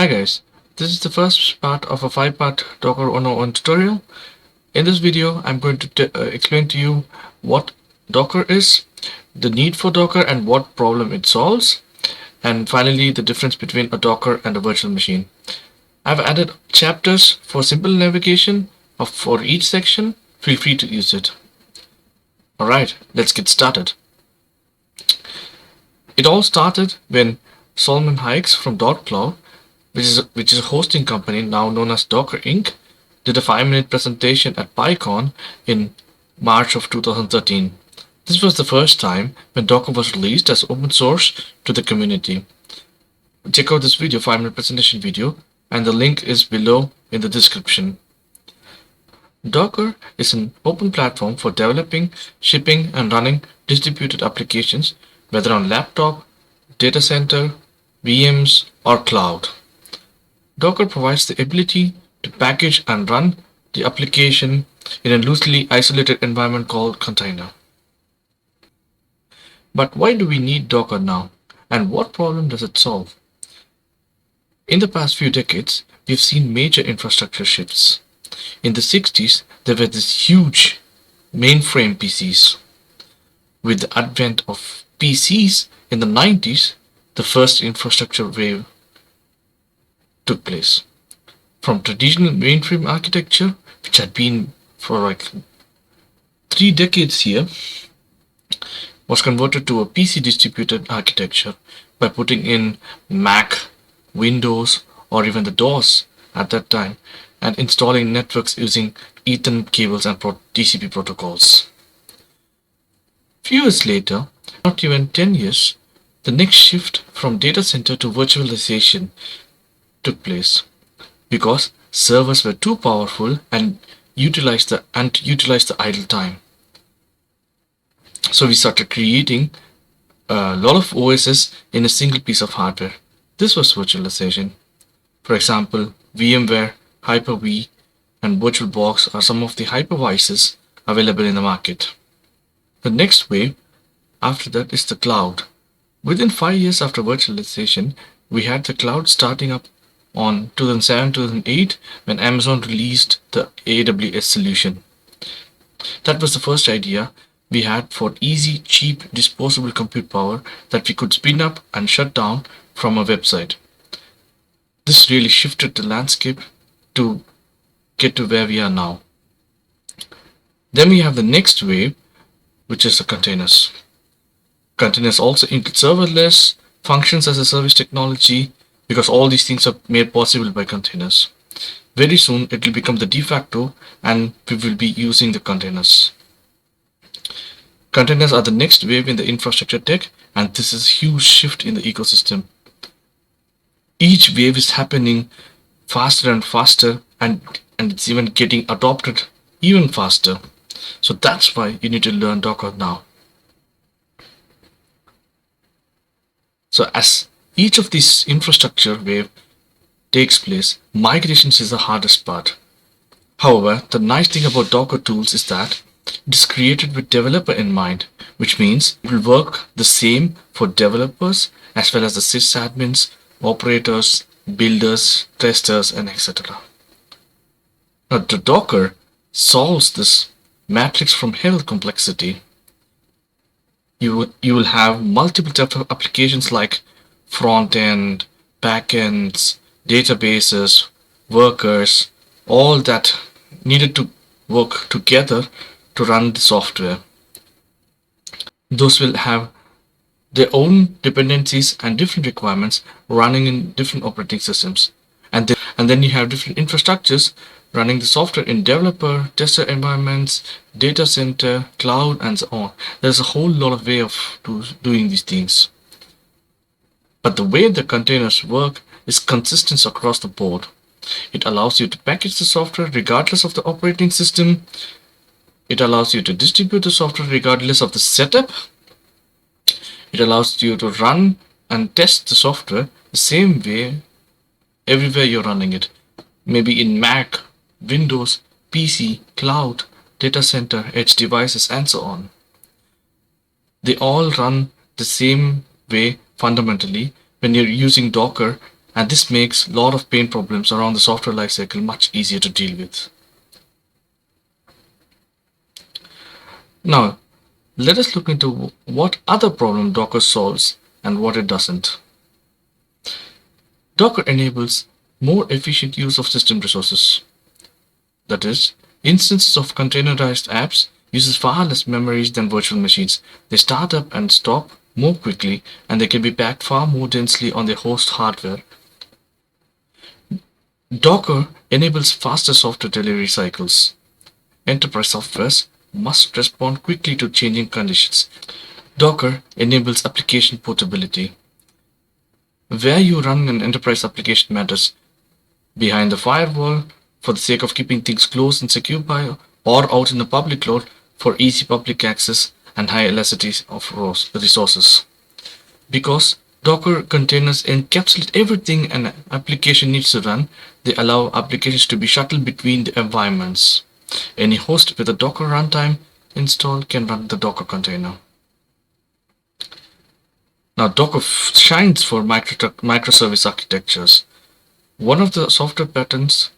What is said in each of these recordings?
Hi guys, this is the first part of a 5-part Docker 101 tutorial. In this video, I'm going to explain to you what Docker is, the need for Docker and what problem it solves, and finally the difference between a Docker and a virtual machine. I've added chapters for simple navigation for each section. Feel free to use it. Alright, let's get started. It all started when Solomon Hykes from .cloud, which is a hosting company now known as Docker Inc., did a 5-minute presentation at PyCon in March of 2013. This was the first time when Docker was released as open source to the community. Check out this video, 5-minute presentation video, and the link is below in the description. Docker is an open platform for developing, shipping, and running distributed applications, whether on laptop, data center, VMs, or cloud. Docker provides the ability to package and run the application in a loosely isolated environment called container. But why do we need Docker now, and what problem does it solve? In the past few decades, we've seen major infrastructure shifts. In the 60s, there were these huge mainframe PCs. With the advent of PCs in the 90s, the first infrastructure wave took place. From traditional mainframe architecture, which had been for like 3 decades here, was converted to a PC distributed architecture by putting in Mac, Windows, or even the DOS at that time, and installing networks using Ethernet cables and TCP protocols. Few years later, not even 10 years, the next shift from data center to virtualization took place because servers were too powerful and utilized the idle time. So we started creating a lot of OSs in a single piece of hardware. This was virtualization. For example, VMware, Hyper-V, and VirtualBox are some of the hypervisors available in the market. The next wave after that is the cloud. Within 5 years after virtualization, we had the cloud starting up on 2007-2008 when Amazon released the AWS solution. That was the first idea we had for easy, cheap, disposable compute power that we could spin up and shut down from a website. This really shifted the landscape to get to where we are now. Then we have the next wave, which is the containers. Containers also include serverless, functions as a service technology, because all these things are made possible by containers. Very soon it will become the de facto and we will be using the containers. Containers are the next wave in the infrastructure tech, and this is a huge shift in the ecosystem. Each wave is happening faster and faster, and it's even getting adopted even faster. So that's why you need to learn Docker now. So as each of these infrastructure wave takes place, migrations is the hardest part. However, the nice thing about Docker tools is that it is created with developer in mind, which means it will work the same for developers as well as the sysadmins, operators, builders, testers, and etc. Now the Docker solves this matrix from hell complexity. You will have multiple types of applications like front end, back ends, databases, workers, all that needed to work together to run the software. Those will have their own dependencies and different requirements running in different operating systems. And then you have different infrastructures running the software in developer, tester environments, data center, cloud, and so on. There's a whole lot of way of doing these things. But the way the containers work is consistent across the board. It allows you to package the software regardless of the operating system. It allows you to distribute the software regardless of the setup. It allows you to run and test the software the same way everywhere you're running it. Maybe in Mac, Windows, PC, cloud, data center, edge devices, and so on. They all run the same way fundamentally when you're using Docker and this makes a lot of pain problems around the software lifecycle much easier to deal with. Now, let us look into what other problem Docker solves and what it doesn't. Docker enables more efficient use of system resources. That is, instances of containerized apps uses far less memories than virtual machines. They start up and stop more quickly, and they can be packed far more densely on their host hardware. Docker enables faster software delivery cycles. Enterprise softwares must respond quickly to changing conditions. Docker enables application portability. Where you run an enterprise application matters behind the firewall for the sake of keeping things close and secure by or out in the public cloud for easy public access and high elasticity of resources. Because Docker containers encapsulate everything an application needs to run, they allow applications to be shuttled between the environments. Any host with a Docker runtime installed can run the Docker container. Now, Docker shines for microservice architectures. One of the software patterns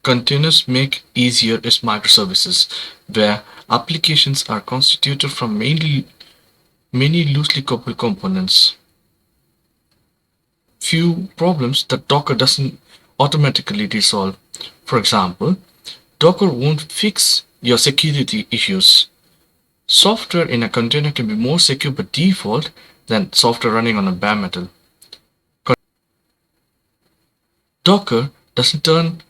containers make easier is microservices, where applications are constituted from many loosely coupled components. Few problems that Docker doesn't automatically resolve. For example, Docker won't fix your security issues. Software in a container can be more secure by default than software running on a bare metal. Docker doesn't turn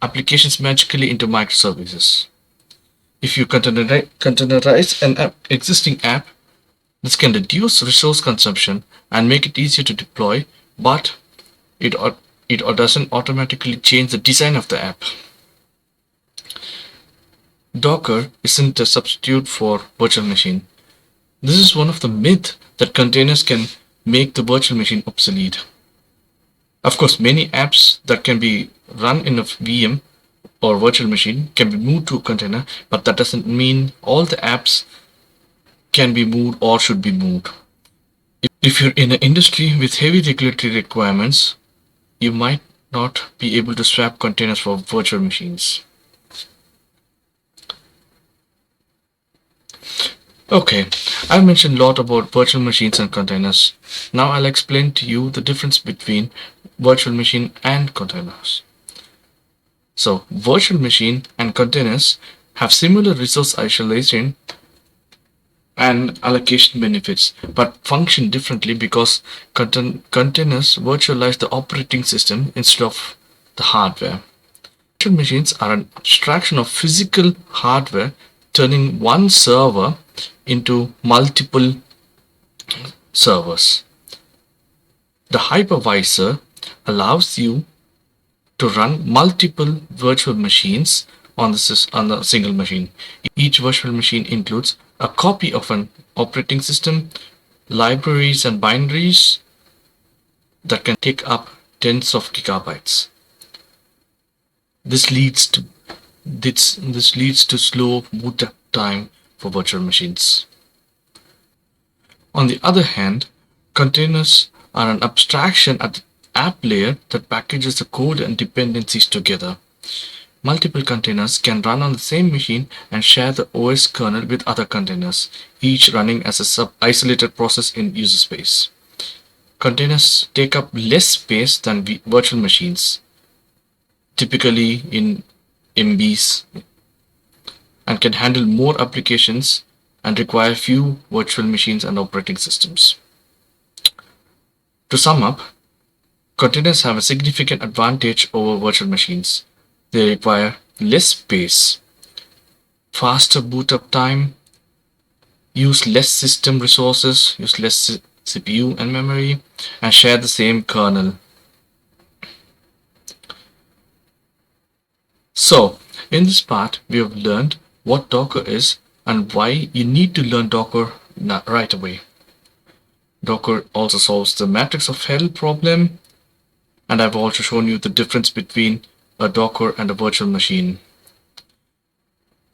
applications magically into microservices. If you containerize an existing app, this can reduce resource consumption and make it easier to deploy, but it doesn't automatically change the design of the app. Docker isn't a substitute for virtual machine. This is one of the myths that containers can make the virtual machine obsolete. Of course, many apps that can be run in a VM or virtual machine can be moved to a container, but that doesn't mean all the apps can be moved or should be moved. If you're in an industry with heavy regulatory requirements, you might not be able to swap containers for virtual machines. Okay, I've mentioned a lot about virtual machines and containers. Now I'll explain to you the difference between virtual machine and containers. So, virtual machine and containers have similar resource isolation and allocation benefits, but function differently because containers virtualize the operating system instead of the hardware. Virtual machines are an abstraction of physical hardware, turning one server into multiple servers. The hypervisor allows you to run multiple virtual machines on the single machine. Each virtual machine includes a copy of an operating system, libraries and binaries that can take up tens of gigabytes. This leads to slow boot up time for virtual machines. On the other hand, containers are an abstraction at the app layer that packages the code and dependencies together. Multiple containers can run on the same machine and share the OS kernel with other containers, each running as a isolated process in user space. Containers take up less space than virtual machines, typically in MBs, and can handle more applications and require few virtual machines and operating systems. To sum up, containers have a significant advantage over virtual machines. They require less space, faster boot up time, use less system resources, use less CPU and memory, and share the same kernel. So, in this part, we have learned what Docker is and why you need to learn Docker right away. Docker also solves the matrix of hell problem, and I've also shown you the difference between a Docker and a virtual machine.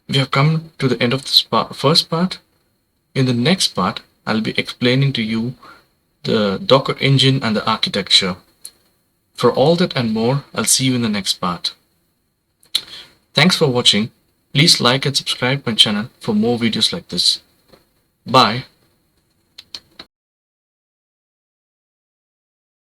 We have come to the end of this first part. In the next part, I'll be explaining to you the Docker engine and the architecture. For all that and more, I'll see you in the next part. Thanks for watching. Please like and subscribe my channel for more videos like this. Bye.